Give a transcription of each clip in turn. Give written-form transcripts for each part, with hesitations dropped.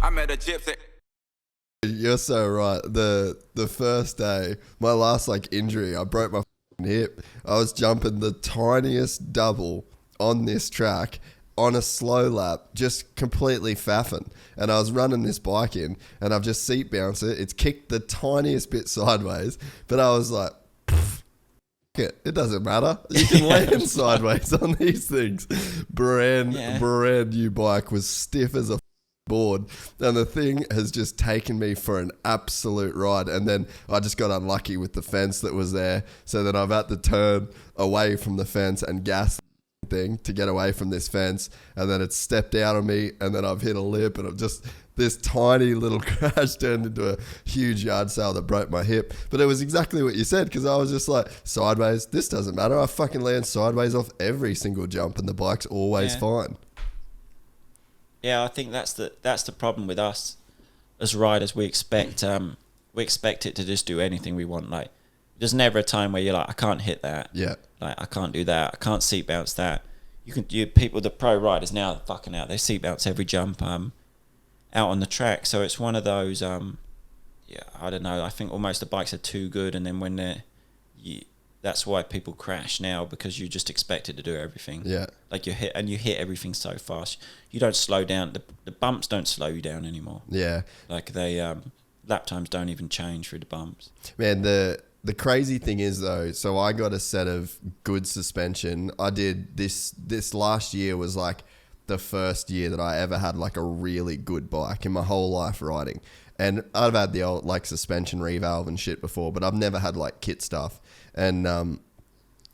I met a gypsy. You're so right. The first day, my last like injury, I broke my hip. I was jumping the tiniest double on this track on a slow lap, just completely faffing. And I was running this bike in, and I've just seat bounced it. It's kicked the tiniest bit sideways, but I was like, it doesn't matter. You can land sideways on these things. Brand new bike was stiff as a board, and the thing has just taken me for an absolute ride. And then I just got unlucky with the fence that was there, so then I've had to turn away from the fence and gas thing to get away from this fence, and then it stepped out on me, and then I've hit a lip, and I've just, this tiny little crash turned into a huge yard sale that broke my hip. But it was exactly what you said, because I was just like, sideways, this doesn't matter. I fucking land sideways off every single jump, and the bike's always fine. Yeah, I think that's the problem with us as riders. We expect it to just do anything we want. Like, there's never a time where you're like, I can't hit that. Yeah. Like, I can't do that. I can't seat bounce that. People, the pro riders now, fucking out. They seat bounce every jump out on the track. So it's one of those. I don't know. I think almost the bikes are too good, and then when that's why people crash now, because you just expected to do everything. Yeah. Like you hit everything so fast. You don't slow down. The bumps don't slow you down anymore. Yeah. Like they lap times don't even change through the bumps. Man, the crazy thing is though, so I got a set of good suspension. I did this last year was like the first year that I ever had like a really good bike in my whole life riding. And I've had the old like suspension revalve and shit before, but I've never had like kit stuff. And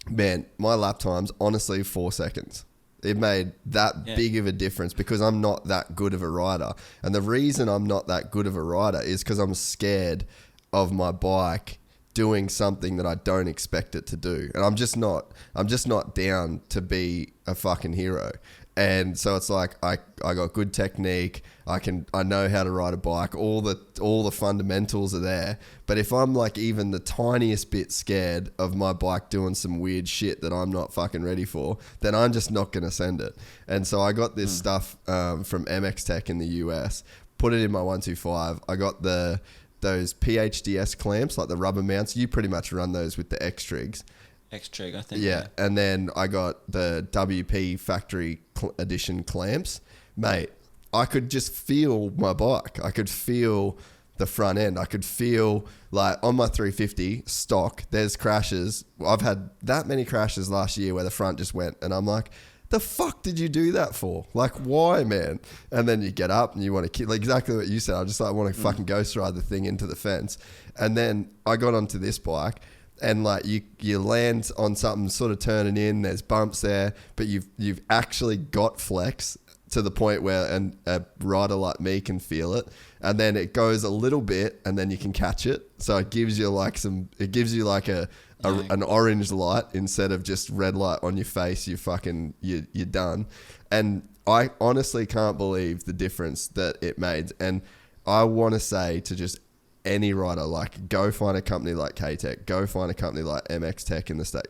man, my lap times, honestly, 4 seconds. It made that big of a difference because I'm not that good of a rider. And the reason I'm not that good of a rider is because I'm scared of my bike doing something that I don't expect it to do. And I'm just not down to be a fucking hero. And so it's like I got good technique. I know how to ride a bike. All the fundamentals are there. But if I'm like even the tiniest bit scared of my bike doing some weird shit that I'm not fucking ready for, then I'm just not going to send it. And so I got this stuff from MX Tech in the US, put it in my 125. I got those PHDS clamps, like the rubber mounts. You pretty much run those with the X-Trigs. X-Trig, I think. Yeah, and then I got the WP factory edition clamps. Mate, I could just feel my bike. I could feel the front end. I could feel like on my 350 stock, there's crashes. I've had that many crashes last year where the front just went, and I'm like, the fuck did you do that for? Like, why, man? And then you get up and you want to kill, like exactly what you said. I just like want to fucking ghost ride the thing into the fence. And then I got onto this bike, and like you land on something sort of turning in, there's bumps there, but you've actually got flex to the point where a rider like me can feel it, and then it goes a little bit and then you can catch it. So it gives you like an orange light instead of just red light on your face. You're done. And I honestly can't believe the difference that it made. And I want to say to just any rider, like, go find a company like K-Tech, go find a company like MX Tech in the state,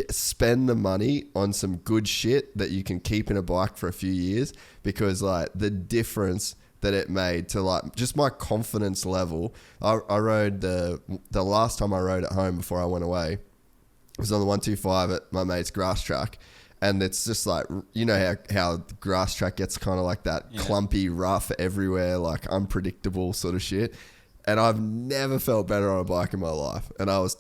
spend the money on some good shit that you can keep in a bike for a few years, because like the difference that it made to like just my confidence level. I rode the last time I rode at home before I went away was on the 125 at my mate's grass track. And it's just like, you know how the grass track gets kind of like that clumpy, rough everywhere, like unpredictable sort of shit. And I've never felt better on a bike in my life. And I was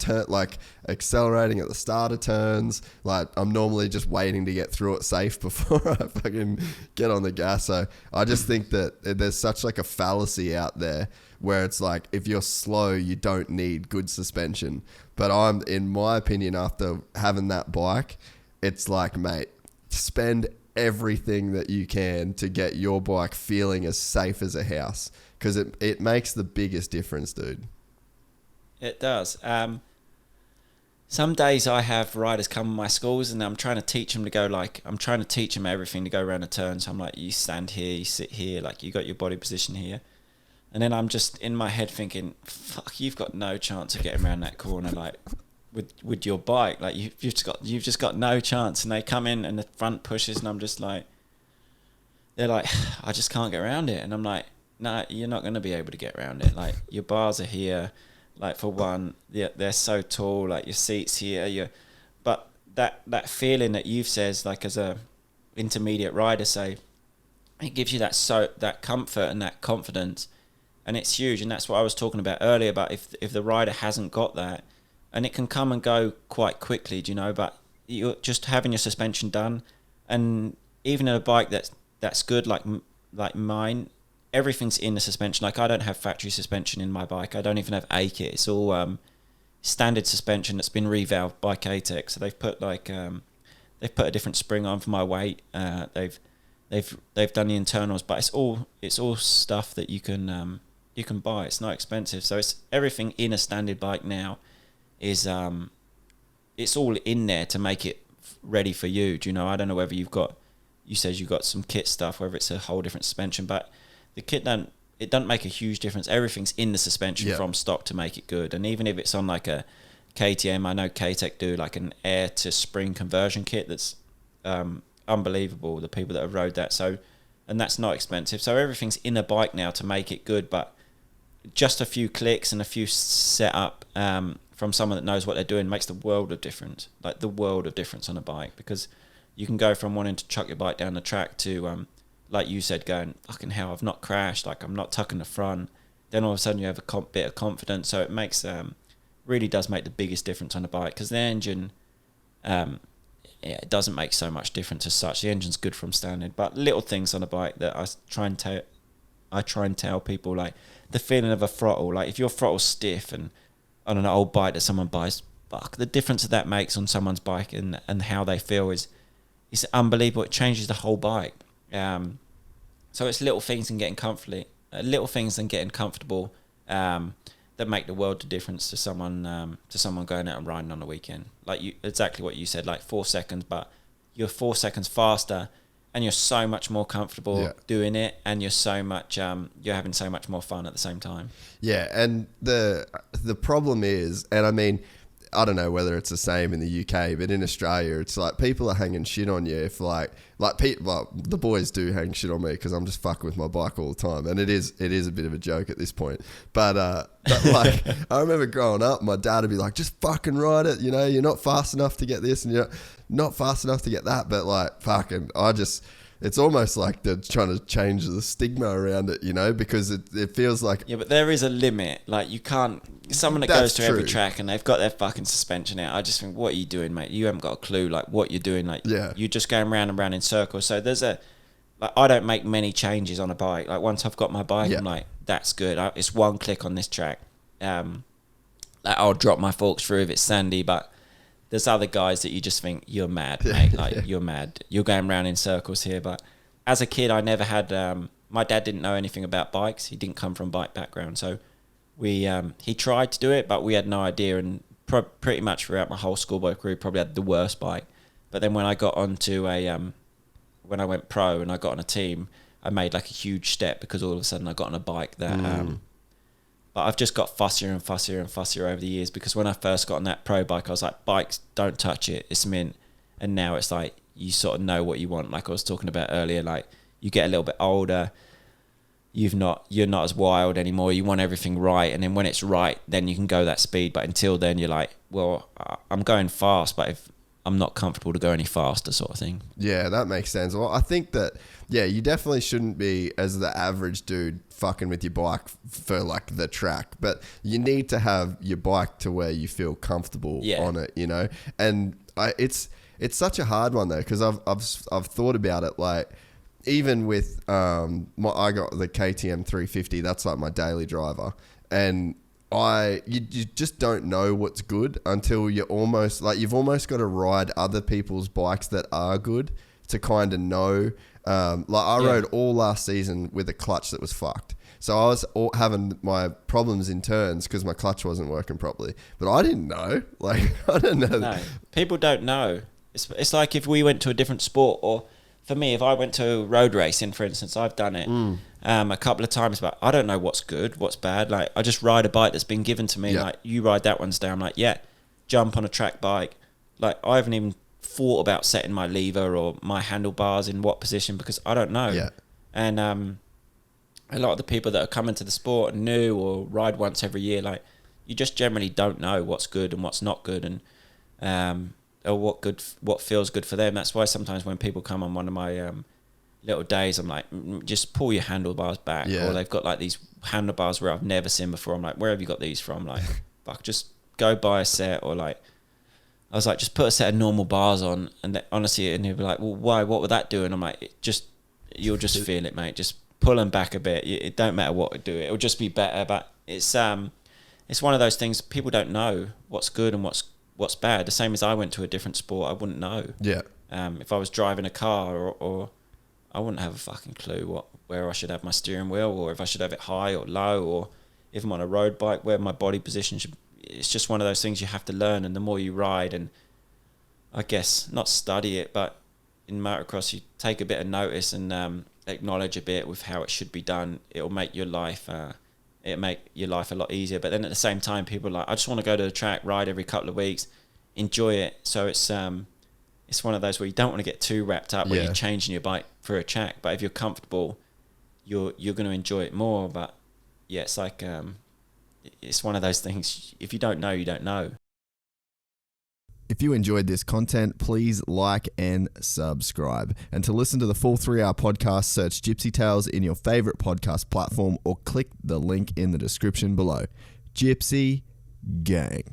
accelerating at the start of turns. Like, I'm normally just waiting to get through it safe before I fucking get on the gas. So I just think that there's such like a fallacy out there where it's like, if you're slow, you don't need good suspension. But in my opinion, after having that bike, it's like, mate, spend everything that you can to get your bike feeling as safe as a house. Because it makes the biggest difference, dude. It does. Some days I have riders come to my schools and I'm trying to teach them everything to go around a turn. So I'm like, you stand here, you sit here, like you got your body position here. And then I'm just in my head thinking, fuck, you've got no chance of getting around that corner, like with your bike. Like you've just got no chance. And they come in and the front pushes and I'm just like, they're like, I just can't get around it. And I'm like, no, you're not going to be able to get around it. Like, your bars are here. Like, for one, they're so tall. Like, your seat's here. But that feeling that you've said, like, as a intermediate rider, say, it gives you that comfort and that confidence, and it's huge. And that's what I was talking about earlier, about if the rider hasn't got that, and it can come and go quite quickly, do you know? But you're just having your suspension done, and even in a bike that's good, like mine, everything's in the suspension. Like, I don't have factory suspension in my bike. I don't even have A kit. It's all standard suspension that's been revalved by K-Tech. So they've put they've put a different spring on for my weight. They've done the internals, but it's all stuff that you can buy. It's not expensive. So it's everything in a standard bike now is it's all in there to make it ready for you. Do you know? I don't know whether you said you've got some kit stuff, whether it's a whole different suspension, but the kit doesn't make a huge difference. Everything's in the suspension from stock to make it good. And even if it's on like a KTM, I know K-Tech do like an air to spring conversion kit that's unbelievable, the people that have rode that. So, and that's not expensive. So everything's in a bike now to make it good, but just a few clicks and a few setup from someone that knows what they're doing makes the world of difference. Like, the world of difference on a bike, because you can go from wanting to chuck your bike down the track to like you said, going, fucking hell, I've not crashed, like, I'm not tucking the front. Then all of a sudden you have a bit of confidence. So it makes really does make the biggest difference on a bike, because the engine it doesn't make so much difference as such. The engine's good from standard, but little things on a bike that I try and tell people, like the feeling of a throttle. Like, if your throttle's stiff and on an old bike that someone buys, fuck, the difference that makes on someone's bike and how they feel is unbelievable. It changes the whole bike. So it's little things and getting comfortable, that make the world of difference to someone going out and riding on the weekend. Like, exactly what you said, like 4 seconds, but you're 4 seconds faster, and you're so much more comfortable doing it, and you're so much you're having so much more fun at the same time. Yeah, and the problem is, and I mean, I don't know whether it's the same in the UK, but in Australia, it's like people are hanging shit on you if the boys do hang shit on me because I'm just fucking with my bike all the time, and it is a bit of a joke at this point. But like, I remember growing up, my dad would be like, "Just fucking ride it, you know, you're not fast enough to get this, and you're not fast enough to get that." But like, fucking, it's almost like they're trying to change the stigma around it, you know, because it feels like... Yeah, but there is a limit. Like, you can't... Someone that goes to every track and they've got their fucking suspension out, I just think, what are you doing, mate? You haven't got a clue, like, what you're doing. Like, you're just going round and round in circles. So there's I don't make many changes on a bike. Like, once I've got my bike, I'm like, that's good. It's one click on this track. Like, I'll drop my forks through if it's sandy, but... There's other guys that you just think, you're mad, mate. Like, you're mad. You're going round in circles here. But as a kid, I never had... my dad didn't know anything about bikes. He didn't come from a bike background. So he tried to do it, but we had no idea. And pretty much throughout my whole schoolboy career, probably had the worst bike. But then when I got onto when I went pro and I got on a team, I made like a huge step, because all of a sudden I got on a bike that... But I've just got fussier and fussier and fussier over the years, because when I first got on that pro bike, I was like, bikes, don't touch it, it's mint. And now it's like, you sort of know what you want. Like I was talking about earlier, like, you get a little bit older, you're not as wild anymore, you want everything right, and then when it's right, then you can go that speed. But until then, you're like, well, I'm going fast, but if I'm not comfortable to go any faster, sort of thing. Yeah, that makes sense. Well, I think that, you definitely shouldn't be, as the average dude, fucking with your bike for like the track, but you need to have your bike to where you feel comfortable on it, you know. And it's such a hard one though, because I've thought about it. Like, even with I got the KTM 350. That's like my daily driver, and you just don't know what's good until you've almost got to ride other people's bikes that are good to kind of know. I rode all last season with a clutch that was fucked. So I was having my problems in turns because my clutch wasn't working properly. But I didn't know. Like, I don't know. No, people don't know. It's like if we went to a different sport, or for me, if I went to road racing, for instance, I've done it a couple of times, but I don't know what's good, what's bad. Like, I just ride a bike that's been given to me. Yeah. Like, you ride that one today. I'm like, yeah, jump on a track bike. Like, I haven't even thought about setting my lever or my handlebars in what position, because I don't know. Yeah. And a lot of the people that are coming to the sport are new or ride once every year, like you just generally don't know what's good and what's not good, and or what feels good for them. That's why sometimes when people come on one of my little days, I'm like, just pull your handlebars back. Yeah. Or they've got like these handlebars where I've never seen before. I'm like, where have you got these from? Like, fuck, just go buy a set. Or like, I was like, just put a set of normal bars on, and honestly, and he'll be like, well, why? What would that do? And I'm like, you'll just feel it, mate. Just pull them back a bit. It don't matter what to do. It'll just be better. But it's one of those things. People don't know what's good and what's bad. The same as I went to a different sport, I wouldn't know. Yeah. If I was driving a car, or I wouldn't have a fucking clue where I should have my steering wheel, or if I should have it high or low, or if I'm on a road bike, where my body position should. It's just one of those things you have to learn, and the more you ride, and I guess not study it, but in motocross you take a bit of notice and acknowledge a bit with how it should be done. It'll make your life a lot easier. But then at the same time, people are like, I just want to go to the track, ride every couple of weeks, enjoy it. So it's one of those where you don't want to get too wrapped up when you're changing your bike for a track. But if you're comfortable, you're going to enjoy it more. But yeah, it's like it's one of those things. If you don't know, you don't know. If you enjoyed this content, please like and subscribe. And to listen to the full 3-hour podcast, search Gypsy Tales in your favorite podcast platform or click the link in the description below. Gypsy Gang.